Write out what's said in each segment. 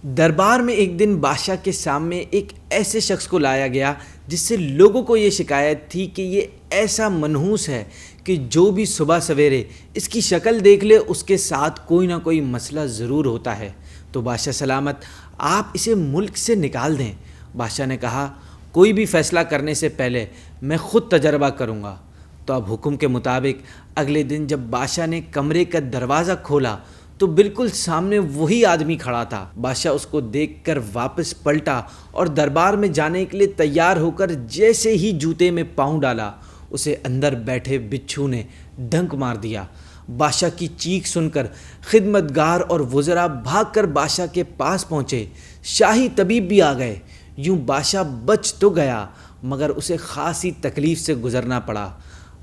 دربار میں ایک دن بادشاہ کے سامنے ایک ایسے شخص کو لایا گیا جس سے لوگوں کو یہ شکایت تھی کہ یہ ایسا منحوس ہے کہ جو بھی صبح سویرے اس کی شکل دیکھ لے اس کے ساتھ کوئی نہ کوئی مسئلہ ضرور ہوتا ہے۔ تو بادشاہ سلامت آپ اسے ملک سے نکال دیں۔ بادشاہ نے کہا کوئی بھی فیصلہ کرنے سے پہلے میں خود تجربہ کروں گا۔ تو اب حکم کے مطابق اگلے دن جب بادشاہ نے کمرے کا دروازہ کھولا تو بالکل سامنے وہی آدمی کھڑا تھا۔ بادشاہ اس کو دیکھ کر واپس پلٹا اور دربار میں جانے کے لیے تیار ہو کر جیسے ہی جوتے میں پاؤں ڈالا اسے اندر بیٹھے بچھو نے ڈنک مار دیا۔ بادشاہ کی چیخ سن کر خدمتگار اور وزراء بھاگ کر بادشاہ کے پاس پہنچے۔ شاہی طبیب بھی آ گئے۔ یوں بادشاہ بچ تو گیا مگر اسے خاصی تکلیف سے گزرنا پڑا۔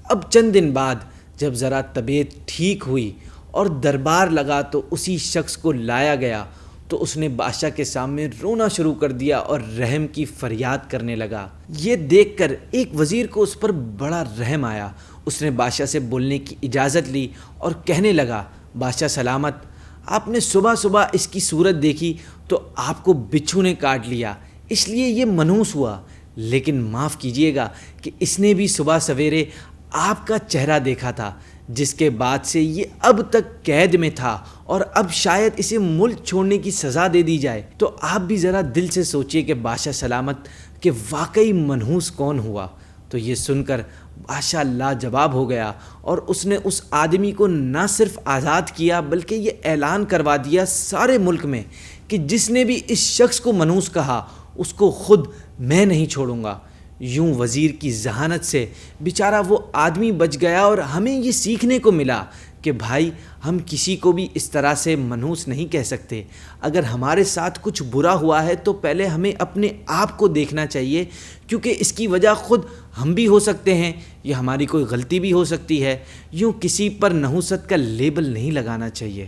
اب چند دن بعد جب ذرا طبیعت ٹھیک ہوئی اور دربار لگا تو اسی شخص کو لایا گیا تو اس نے بادشاہ کے سامنے رونا شروع کر دیا اور رحم کی فریاد کرنے لگا۔ یہ دیکھ کر ایک وزیر کو اس پر بڑا رحم آیا۔ اس نے بادشاہ سے بولنے کی اجازت لی اور کہنے لگا بادشاہ سلامت، آپ نے صبح صبح اس کی صورت دیکھی تو آپ کو بچھو نے کاٹ لیا، اس لیے یہ منحوس ہوا، لیکن معاف کیجیے گا کہ اس نے بھی صبح سویرے آپ کا چہرہ دیکھا تھا، جس کے بعد سے یہ اب تک قید میں تھا اور اب شاید اسے ملک چھوڑنے کی سزا دے دی جائے۔ تو آپ بھی ذرا دل سے سوچئے کہ بادشاہ سلامت کہ واقعی منحوس کون ہوا۔ تو یہ سن کر بادشاہ لاجواب ہو گیا اور اس نے اس آدمی کو نہ صرف آزاد کیا بلکہ یہ اعلان کروا دیا سارے ملک میں کہ جس نے بھی اس شخص کو منحوس کہا اس کو خود میں نہیں چھوڑوں گا۔ یوں وزیر کی ذہانت سے بیچارہ وہ آدمی بچ گیا اور ہمیں یہ سیکھنے کو ملا کہ بھائی ہم کسی کو بھی اس طرح سے منحوس نہیں کہہ سکتے۔ اگر ہمارے ساتھ کچھ برا ہوا ہے تو پہلے ہمیں اپنے آپ کو دیکھنا چاہیے، کیونکہ اس کی وجہ خود ہم بھی ہو سکتے ہیں یا ہماری کوئی غلطی بھی ہو سکتی ہے۔ یوں کسی پر نحوست کا لیبل نہیں لگانا چاہیے۔